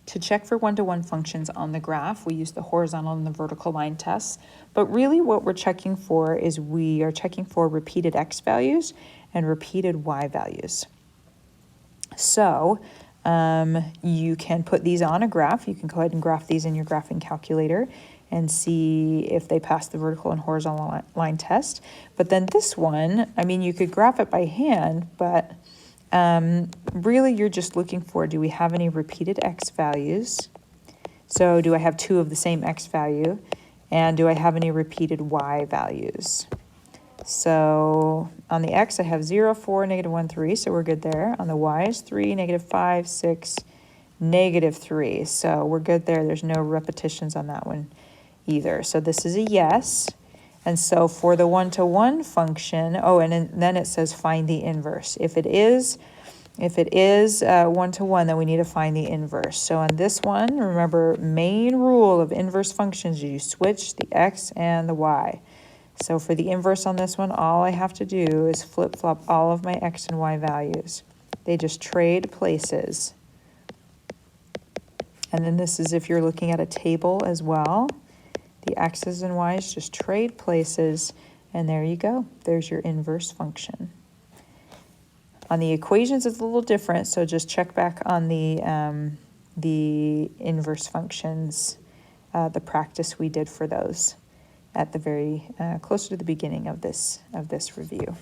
To check for one-to-one functions on the graph, we use the horizontal and the vertical line tests, but really what we're checking for is we are checking for repeated x values and repeated y values. So you can put these on a graph. You can go ahead and graph these in your graphing calculator and see if they pass the vertical and horizontal line test. But then this one, I mean, you could graph it by hand, but really you're just looking for, do we have any repeated x values? So do I have two of the same x value? And do I have any repeated y values? So on the x, I have 0, 4, -1, 3, so we're good there. On the y is 3, -5, 6, -3. So we're good there. There's no repetitions on that one either. So this is a yes. And so for the one-to-one function, oh, and then it says find the inverse. If it is one-to-one, then we need to find the inverse. So on this one, remember, main rule of inverse functions is you switch the x and the y. So for the inverse on this one, all I have to do is flip-flop all of my x and y values. They just trade places. And then this is if you're looking at a table as well. The x's and y's just trade places, and there you go. There's your inverse function. On the equations, it's a little different, so just check back on the inverse functions, the practice we did for those at the very closer to the beginning of this review.